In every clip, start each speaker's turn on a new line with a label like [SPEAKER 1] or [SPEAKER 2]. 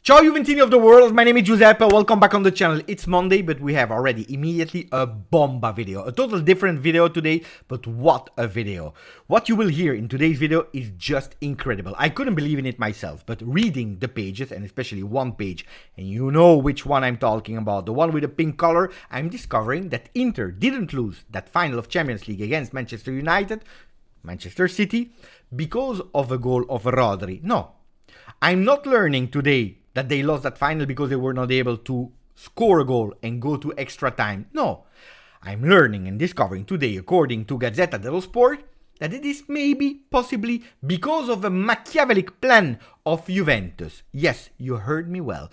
[SPEAKER 1] Ciao Juventini of the world, my name is Giuseppe, welcome back on the channel. It's Monday, but we have already immediately a bomba video. A total different video today, but what a video. What you will hear in today's video is just incredible. I couldn't believe in it myself, but reading the pages, and especially one page, and you know which one I'm talking about, the one with the pink color, I'm discovering that Inter didn't lose that final of Champions League against Manchester United, Manchester City, because of a goal of Rodri. No, I'm not learning today that they lost that final because they were not able to score a goal and go to extra time. No, I'm learning and discovering today, according to Gazzetta dello Sport, that it is maybe, possibly, because of a Machiavellic plan of Juventus. Yes, you heard me well.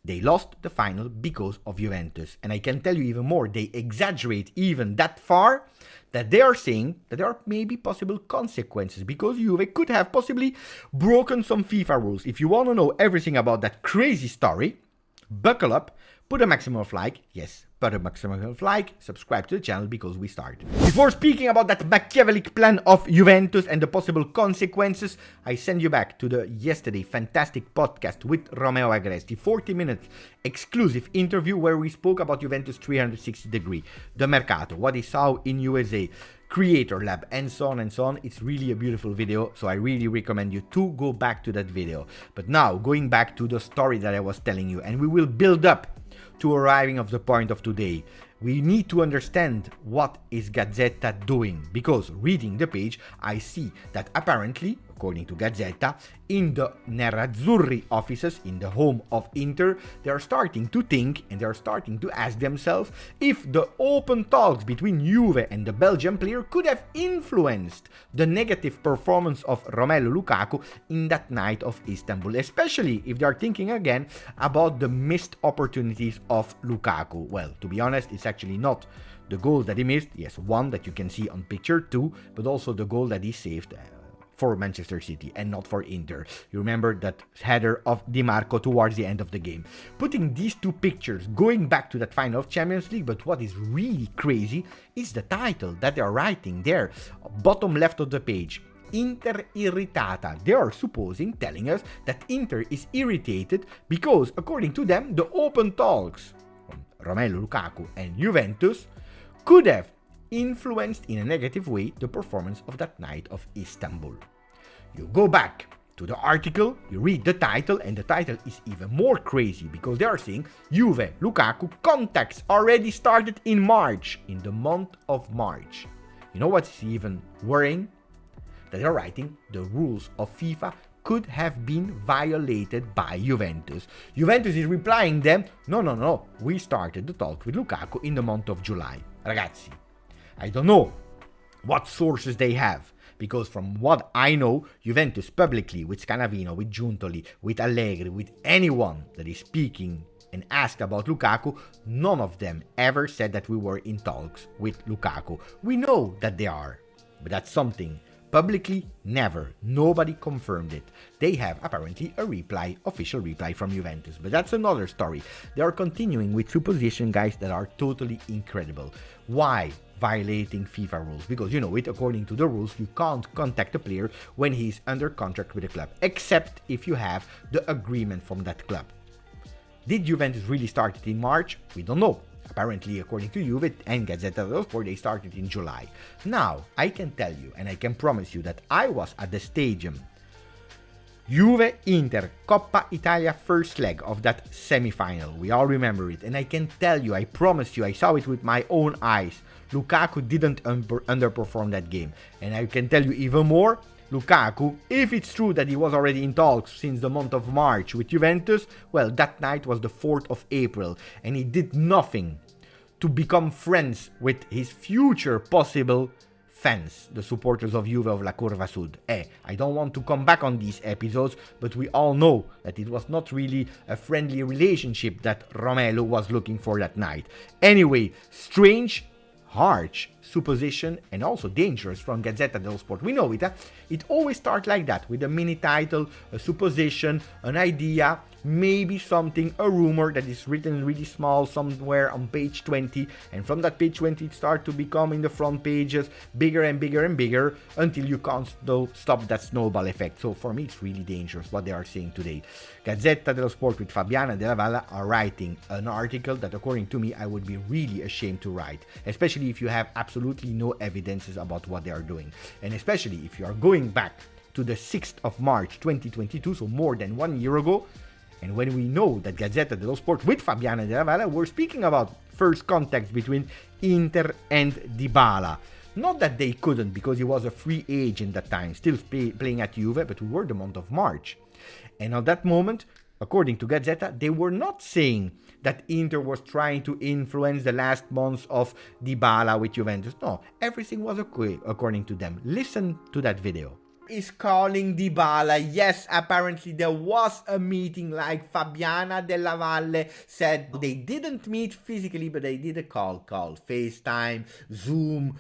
[SPEAKER 1] They lost the final because of Juventus. And I can tell you even more, they exaggerate even that far that they are saying that there are maybe possible consequences because Juve could have possibly broken some FIFA rules. If you want to know everything about that crazy story, buckle up, put a maximum of like, yes, put a maximum of like, subscribe to the channel because we start. Before speaking about that Machiavellic plan of Juventus and the possible consequences, I send you back to the yesterday fantastic podcast with Romeo Agresti, 40 minutes exclusive interview where we spoke about Juventus 360 degree, the mercato, what he saw in USA, Creator Lab, and so on and so on. It's really a beautiful video, so I really recommend you to go back to that video. But now, going back to the story that I was telling you, and we will build up to arriving of the point of today. We need to understand what is Gazzetta doing, because reading the page I see that apparently, according to Gazzetta, in the Nerazzurri offices, in the home of Inter, they are starting to think and they are starting to ask themselves if the open talks between Juve and the Belgian player could have influenced the negative performance of Romelu Lukaku in that night of Istanbul, especially if they are thinking again about the missed opportunities of Lukaku. Well, to be honest, it's actually not the goal that he missed. Yes, one that you can see on picture 2, but also the goal that he saved for Manchester City and not for Inter. You remember that header of Di Marco towards the end of the game. Putting these two pictures, going back to that final of Champions League, but what is really crazy is the title that they are writing there, bottom left of the page. Inter irritata. They are telling us that Inter is irritated because, according to them, the open talks from Romelu Lukaku and Juventus could have influenced in a negative way the performance of that night of Istanbul. You go back to the article, you read the title, and the title is even more crazy because they are saying Juve Lukaku contacts already started in March, in the month of March. You know what's even worrying? That they are writing the rules of FIFA could have been violated by Juventus. Juventus is replying them, no, we started the talk with Lukaku in the month of July. Ragazzi, I don't know what sources they have, because from what I know, Juventus publicly, with Scanavino, with Giuntoli, with Allegri, with anyone that is speaking and asked about Lukaku, none of them ever said that we were in talks with Lukaku. We know that they are, but that's something. Publicly, never. Nobody confirmed it. They have apparently a reply, official reply from Juventus. But that's another story. They are continuing with supposition, guys, that are totally incredible. Why violating FIFA rules? Because, you know it, according to the rules, you can't contact a player when he's under contract with a club, except if you have the agreement from that club. Did Juventus really start it in March? We don't know. Apparently, according to Juve and Gazzetta dello Sport, they started in July. Now, I can tell you, and I can promise you that I was at the stadium. Juve-Inter, Coppa Italia first leg of that semi-final. We all remember it. And I can tell you, I promise you, I saw it with my own eyes. Lukaku didn't underperform that game. And I can tell you even more, Lukaku, if it's true that he was already in talks since the month of March with Juventus, well, that night was the 4th of April, and he did nothing to become friends with his future possible fans, the supporters of Juve of La Curva Sud. I don't want to come back on these episodes, but we all know that it was not really a friendly relationship that Romelu was looking for that night. Anyway, strange, harsh supposition and also dangerous from Gazzetta dello Sport. We know it. It always starts like that, with a mini title, a supposition, an idea, maybe something, a rumor that is written really small somewhere on page 20, and from that page 20 it starts to become in the front pages bigger and bigger and bigger until you can't stop that snowball effect. So for me it's really dangerous what they are saying today. Gazzetta dello Sport with Fabiana Della Valle are writing an article that according to me I would be really ashamed to write, especially if you have absolutely no evidences about what they are doing, and especially if you are going back to the 6th of March 2022, so more than 1 year ago, and when we know that Gazzetta dello Sport with Fabiana Della Valle were speaking about first contact between Inter and Dybala. Not that they couldn't, because he was a free agent at that time, still playing at Juve, but we were the month of March. And at that moment, according to Gazzetta, they were not saying that Inter was trying to influence the last months of Dybala with Juventus. No, everything was okay, according to them. Listen to that video. Is calling Dybala. Yes, apparently there was a meeting, like Fabiana Della Valle said. They didn't meet physically, but they did a call, FaceTime, Zoom,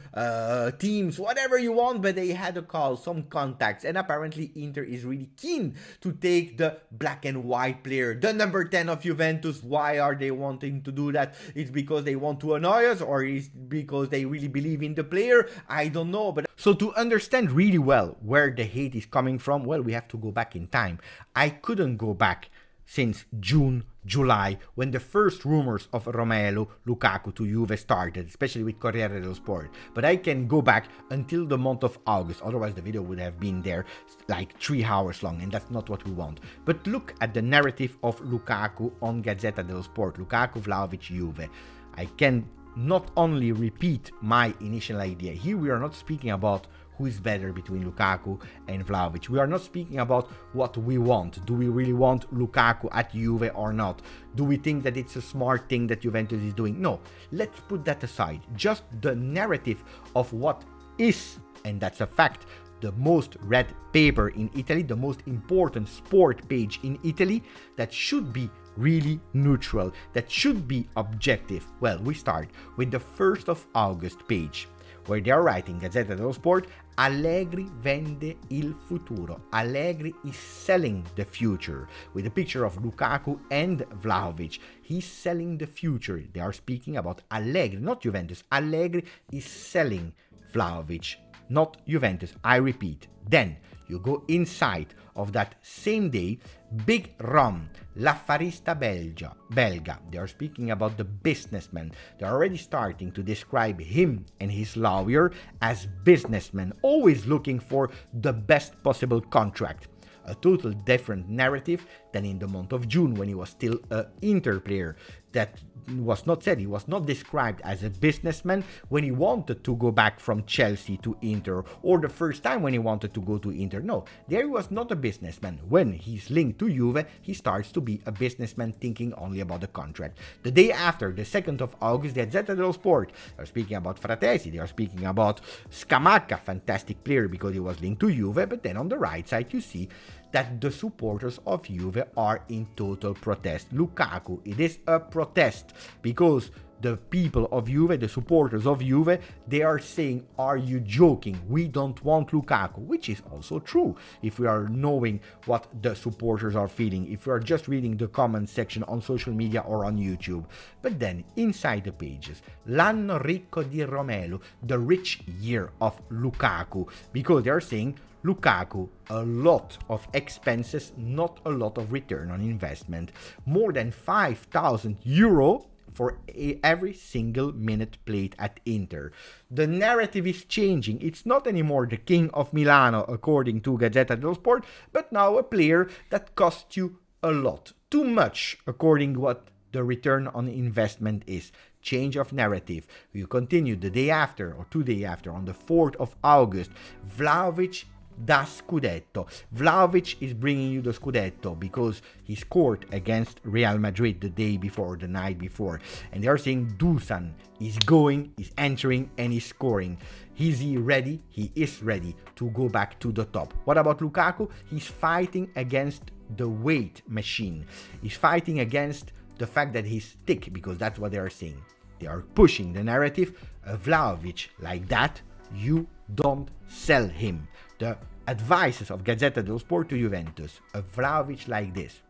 [SPEAKER 1] Teams, whatever you want, but they had a call, some contacts, and apparently Inter is really keen to take the black and white player, the number 10 of Juventus. Why are they wanting to do that? It's because they want to annoy us, or is because they really believe in the player? I don't know, but so to understand really well where the hate is coming from, well, we have to go back in time. I couldn't go back since June, July, when the first rumors of Romelu Lukaku to Juve started, especially with Corriere dello Sport. But I can go back until the month of August, otherwise the video would have been there like 3 hours long, and that's not what we want. But look at the narrative of Lukaku on Gazzetta dello Sport. Lukaku, Vlahovic, Juve. I can not only repeat my initial idea. Here we are not speaking about who is better between Lukaku and Vlahovic. We are not speaking about what we want. Do we really want Lukaku at Juve or not? Do we think that it's a smart thing that Juventus is doing? No, let's put that aside. Just the narrative of what is, and that's a fact, the most read paper in Italy, the most important sport page in Italy, that should be really neutral, that should be objective. Well, we start with the 1st of August page, where they are writing, Gazzetta dello Sport, Allegri vende il futuro. Allegri is selling the future, with a picture of Lukaku and Vlahovic. He's selling the future. They are speaking about Allegri, not Juventus. Allegri is selling Vlahovic, not Juventus. I repeat. Then you go inside of that same day, Big Ron, l'affarista belga. They are speaking about the businessman. They're already starting to describe him and his lawyer as businessmen, always looking for the best possible contract. A total different narrative than in the month of June, when he was still an Inter player. That was not said. He was not described as a businessman when he wanted to go back from Chelsea to Inter, or the first time when he wanted to go to Inter. No, there he was not a businessman. When he's linked to Juve, he starts to be a businessman, thinking only about the contract. The day after, the 2nd of August, the Gazzetta dello Sport, they are speaking about Fratesi, they are speaking about Scamacca, fantastic player because he was linked to Juve, but then on the right side you see that the supporters of Juve are in total protest. Lukaku, it is a protest because the people of Juve, the supporters of Juve, they are saying, are you joking? We don't want Lukaku, which is also true if we are knowing what the supporters are feeling, if we are just reading the comment section on social media or on YouTube. But then inside the pages, l'anno ricco di Romelu, the rich year of Lukaku, because they are saying, Lukaku, a lot of expenses, not a lot of return on investment. More than 5,000 euro for every single minute played at Inter. The narrative is changing. It's not anymore the king of Milano, according to Gazzetta dello Sport, but now a player that costs you a lot. Too much, according to what the return on investment is. Change of narrative. You continue the day after, or 2 days after, on the 4th of August, Vlahovic da Scudetto. Vlahovic is bringing you the Scudetto because he scored against Real Madrid the day before, the night before. And they are saying Dusan is going, is entering, and is scoring. Is he ready? He is ready to go back to the top. What about Lukaku? He's fighting against the weight machine. He's fighting against the fact that he's thick, because that's what they are saying. They are pushing the narrative. Vlahovic like that, you don't sell him. The advices of Gazzetta dello Sport to Juventus, a Vlahovic like this,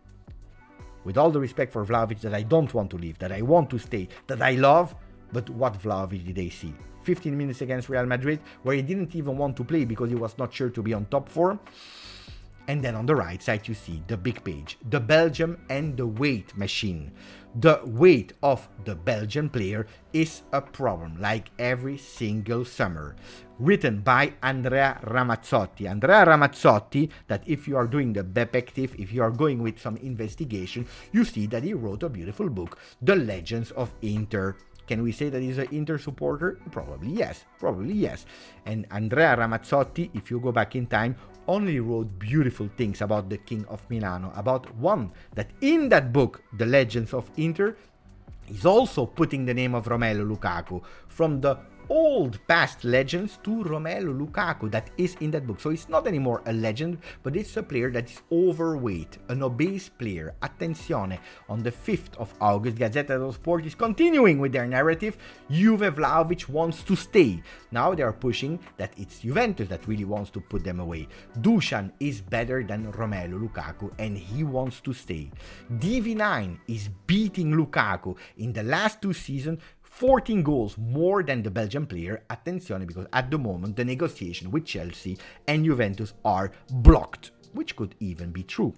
[SPEAKER 1] with all the respect for Vlahovic, that I don't want to leave, that I want to stay, that I love. But what Vlahovic did they see? 15 minutes against Real Madrid, where he didn't even want to play because he was not sure to be on top form. And then on the right side, you see the big page, the Belgium and the weight machine. The weight of the Belgian player is a problem, like every single summer. Written by Andrea Ramazzotti. Andrea Ramazzotti, that if you are doing the detective, if you are going with some investigation, you see that he wrote a beautiful book, The Legends of Inter. Can we say that he's an Inter supporter? Probably yes, probably yes. And Andrea Ramazzotti, if you go back in time, only wrote beautiful things about the King of Milano, about one that in that book, The Legends of Inter, is also putting the name of Romelu Lukaku from the old past legends to Romelu Lukaku that is in that book. So it's not anymore a legend, but it's a player that is overweight, an obese player. Attenzione, on the 5th of August, Gazzetta dello Sport is continuing with their narrative. Juve Vlahovic wants to stay. Now they are pushing that it's Juventus that really wants to put them away. Dusan is better than Romelu Lukaku and he wants to stay. DV9 is beating Lukaku in the last 2 seasons, 14 goals more than the Belgian player. Attenzione, because at the moment the negotiation with Chelsea and Juventus are blocked, which could even be true,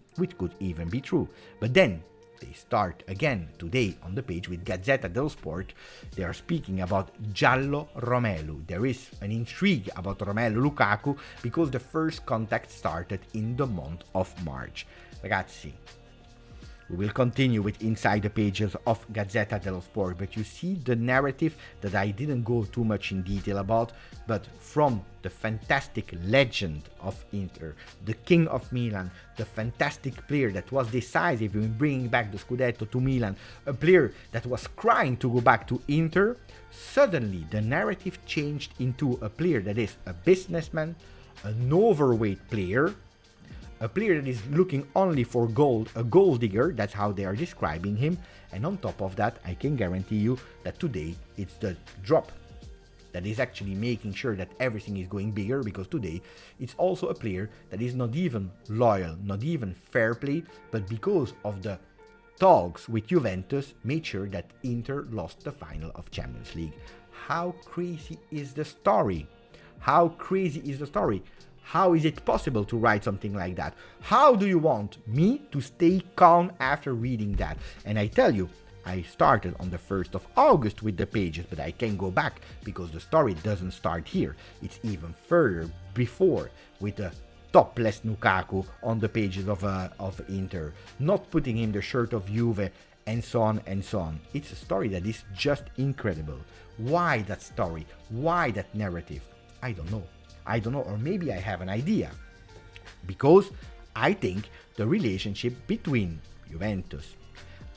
[SPEAKER 1] But then they start again today on the page with Gazzetta dello Sport. They are speaking about Giallo Romelu. There is an intrigue about Romelu Lukaku because the first contact started in the month of March. Ragazzi, we will continue with inside the pages of Gazzetta dello Sport, but you see the narrative that I didn't go too much in detail about, but from the fantastic legend of Inter, the King of Milan, the fantastic player that was decisive in bringing back the Scudetto to Milan, a player that was crying to go back to Inter, suddenly the narrative changed into a player that is a businessman, an overweight player, a player that is looking only for gold, a gold digger, that's how they are describing him. And on top of that, I can guarantee you that today it's the drop that is actually making sure that everything is going bigger, because today it's also a player that is not even loyal, not even fair play, but because of the talks with Juventus, made sure that Inter lost the final of Champions League. How crazy is the story? How crazy is the story? How is it possible to write something like that? How do you want me to stay calm after reading that? And I tell you, I started on the 1st of August with the pages, but I can go back because the story doesn't start here. It's even further before, with the topless Lukaku on the pages of Inter, not putting him the shirt of Juve, and so on and so on. It's a story that is just incredible. Why that story? Why that narrative? I don't know, or maybe I have an idea. Because I think the relationship between Juventus,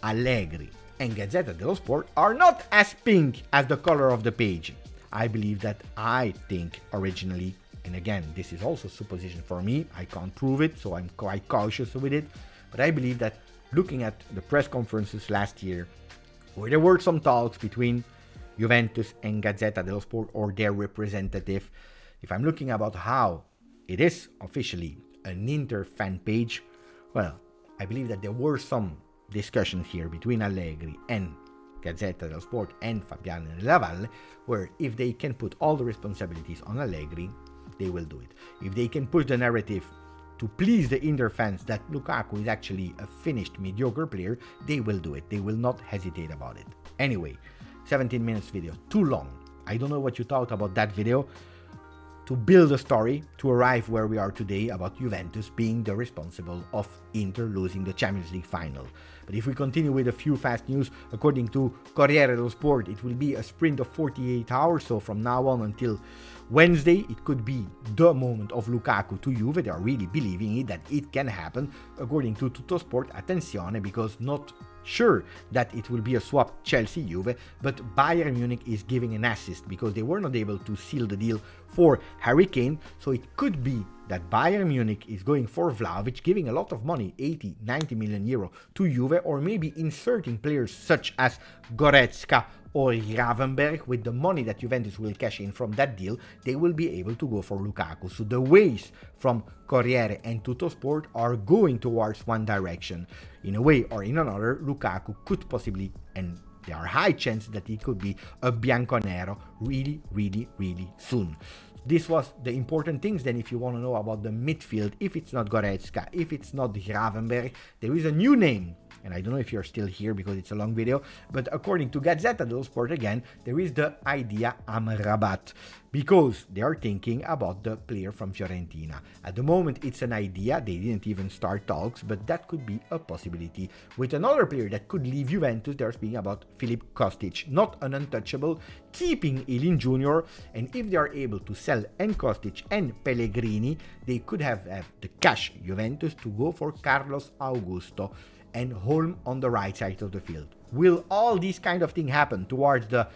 [SPEAKER 1] Allegri, and Gazzetta dello Sport are not as pink as the color of the page. I believe that I think originally, and again, this is also supposition for me, I can't prove it, so I'm quite cautious with it, but I believe that looking at the press conferences last year, where there were some talks between Juventus and Gazzetta dello Sport or their representative, if I'm looking about how it is officially an Inter fan page, well, I believe that there were some discussions here between Allegri and Gazzetta dello Sport and Fabiano Lavalle, where if they can put all the responsibilities on Allegri, they will do it. If they can push the narrative to please the Inter fans that Lukaku is actually a finished mediocre player, they will do it. They will not hesitate about it. Anyway, 17 minutes video, too long. I don't know what you thought about that video. To build a story to arrive where we are today about Juventus being the responsible of Inter losing the Champions League final. But if we continue with a few fast news, according to Corriere dello Sport, it will be a sprint of 48 hours, so from now on until Wednesday, it could be the moment of Lukaku to Juve. They are really believing it, that it can happen. According to Tuttosport, attenzione, because not sure that it will be a swap Chelsea-Juve, but Bayern Munich is giving an assist because they were not able to seal the deal for Harry Kane, so it could be that Bayern Munich is going for Vlahovic, giving a lot of money, 80, 90 million euro to Juve, or maybe inserting players such as Goretzka or Gravenberg. With the money that Juventus will cash in from that deal, they will be able to go for Lukaku. So the ways from Corriere and Tuttosport are going towards one direction. In a way or in another, Lukaku could possibly, and there are high chances that he could be a bianconero really, really, really soon. This was the important things. Then if you want to know about the midfield, if it's not Goretzka, if it's not Gravenberg, there is a new name. And I don't know if you're still here because it's a long video, but according to Gazzetta dello Sport again, there is the idea Amrabat, because they are thinking about the player from Fiorentina. At the moment, it's an idea. They didn't even start talks, but that could be a possibility. With another player that could leave Juventus, they're speaking about Filip Kostic, not an untouchable, keeping Ilin Jr. And if they are able to sell and Kostic and Pellegrini, they could have the cash Juventus to go for Carlos Augusto and Holm on the right side of the field. Will all these kind of things happen towards the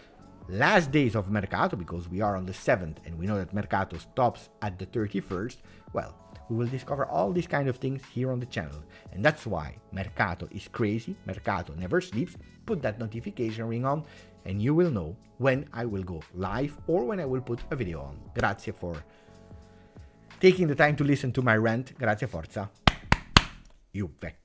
[SPEAKER 1] last days of Mercato, because we are on the 7th and we know that Mercato stops at the 31st? Well, we will discover all these kind of things here on the channel. And that's why Mercato is crazy, Mercato never sleeps. Put that notification ring on and you will know when I will go live or when I will put a video on. Grazie for taking the time to listen to my rant. Grazie, forza, Juve.